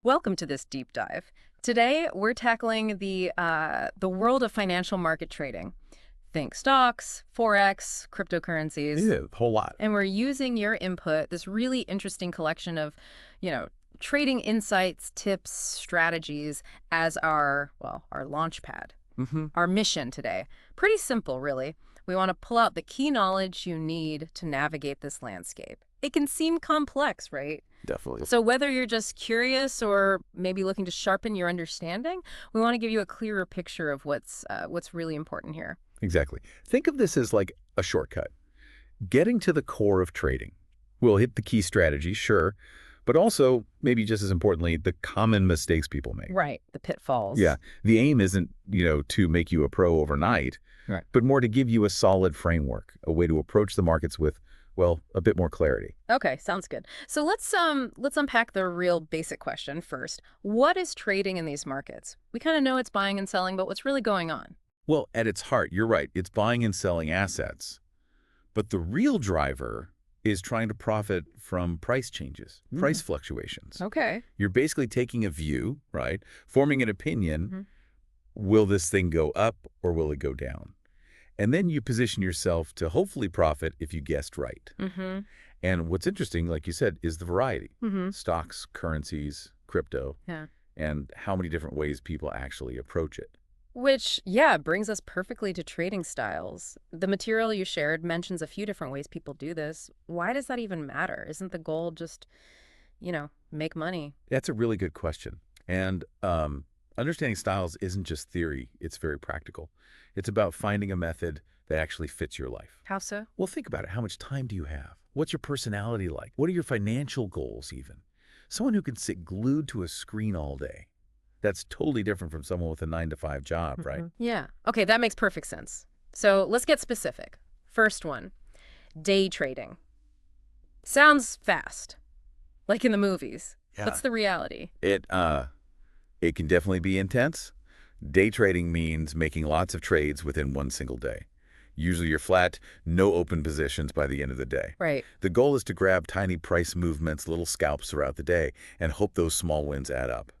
Welcome to this deep dive. Today, we're tackling the world of financial market trading. Think stocks, Forex, cryptocurrencies, Yeah, a whole lot. and we're using your input, this really interesting collection of, you know, trading insights, tips, strategies as our launch pad. Hmm. Our mission today, pretty simple, really. We want to pull out the key knowledge you need to navigate this landscape. It can seem complex, right? Definitely. So whether you're just curious or maybe looking to sharpen your understanding, we want to give you a clearer picture of what's really important here. Exactly. Think of this as like a shortcut. Getting to the core of trading. We'll hit the key strategies, sure, but also, maybe just as importantly, the common mistakes people make. Right, the Yeah, pitfalls. the aim isn't, to make you a pro overnight, Right. but more to give you a solid framework, a way to approach the markets with, well, a bit more clarity. Okay, sounds good. So let's unpack the real basic question first. What is trading in these markets? We kind of know it's buying and selling, but what's really going on? Well, at its heart, you're right, it's buying and selling assets. But the real driver is trying to profit from price changes, price fluctuations. Okay. You're basically taking a view, right? Forming an opinion, Hmm. will this thing go up or will it go down? And then you position yourself to hopefully profit if you guessed right. Mm-hmm. And what's interesting, like you said, is the variety. Mm-hmm. Stocks, currencies, crypto, Yeah. and how many different ways people actually approach it. Which, yeah, brings us perfectly to trading styles. The material you shared mentions a few different ways people do this. Why does that even matter? Isn't the goal just, make money? That's a really good question. And understanding styles isn't just theory, it's very practical. It's about finding a method that actually fits your life. How so? Well, think about it. How much time do you have? What's your personality like? What are your financial goals even? Someone who can sit glued to a screen all day. That's totally different from someone with a 9-to-5 job, right? Yeah. Okay, that makes perfect sense. So let's get specific. First one, day trading. Sounds fast, like in the movies. Yeah. What's the reality? It can definitely be intense. Day trading means making lots of trades within one single day. Usually you're flat, no open positions by the end of the day. Right. The goal is to grab tiny price movements, little scalps throughout the day, and hope those small wins add up.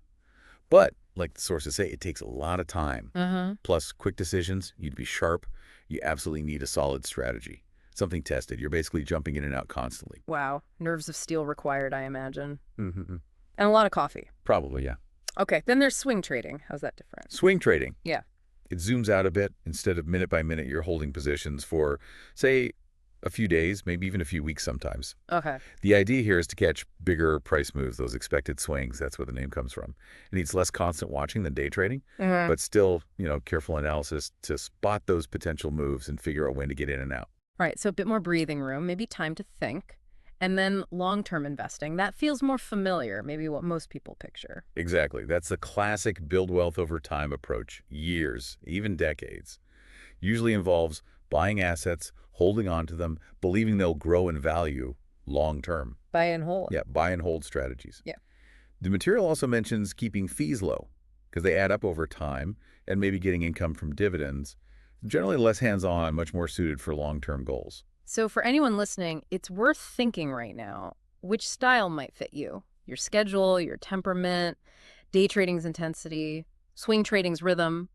But, like the sources say, it takes a lot of time. Uh-huh. Plus, quick decisions, you'd be sharp. You absolutely need a solid strategy. Something tested. You're basically jumping in and out constantly. Wow. Nerves of steel required, I imagine. Mm-hmm. And a lot of coffee. Probably, yeah. Okay, then there's swing trading. How's that different? Swing trading. Yeah. It zooms out a bit. Instead of minute by minute, you're holding positions for, say, a few days, maybe even a few weeks sometimes. Okay. The idea here is to catch bigger price moves, those expected swings. That's where the name comes from. It needs less constant watching than day trading, Mhm. but still, careful analysis to spot those potential moves and figure out when to get in and out. Right, so a bit more breathing room, maybe time to think. And then long-term investing, that feels more familiar, maybe what most people picture. Exactly. That's the classic build wealth over time approach. Years, even decades. Usually involves buying assets, holding on to them, believing they'll grow in value long term. Buy and hold. Yeah, buy and hold strategies. Yeah. The material also mentions keeping fees low because they add up over time and maybe getting income from dividends. Generally less hands-on, much more suited for long-term goals. So for anyone listening, it's worth thinking right now which style might fit you. Your schedule, your temperament, day trading's intensity, swing trading's rhythm,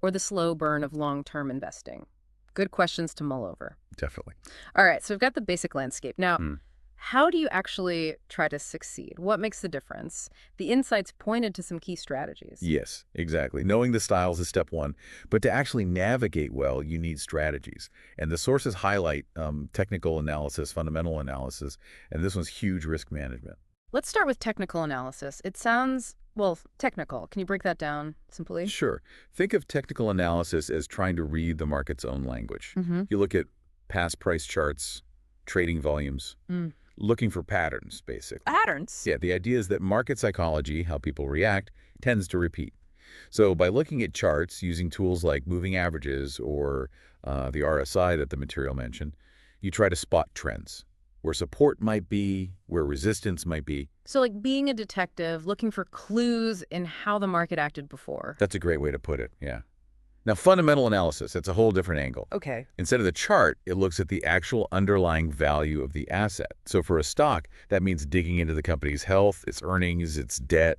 or the slow burn of long-term investing. Good questions to mull over. Definitely. All right, so we've got the basic landscape. Now, Hmm. how do you actually try to succeed? What makes the difference? The insights pointed to some key strategies. Yes, exactly. Knowing the styles is step one, but to actually navigate well, you need strategies. And the sources highlight technical analysis, fundamental analysis, and this one's huge risk management. Let's start with technical analysis. It sounds, well, technical. Can you break that down simply? Sure. Think of technical analysis as trying to read the market's own language. Mm-hmm. You look at past price charts, trading volumes, looking for patterns, basically. Patterns. Yeah, the idea is that market psychology, how people react, tends to repeat. So by looking at charts using tools like moving averages or the RSI that the material mentioned, you try to spot trends, where support might be, where resistance might be. So like being a detective, looking for clues in how the market acted before. That's a great way to put it, yeah. Now, fundamental analysis, that's a whole different angle. Okay. Instead of the chart, it looks at the actual underlying value of the asset. So for a stock, that means digging into the company's health, its earnings, its debt,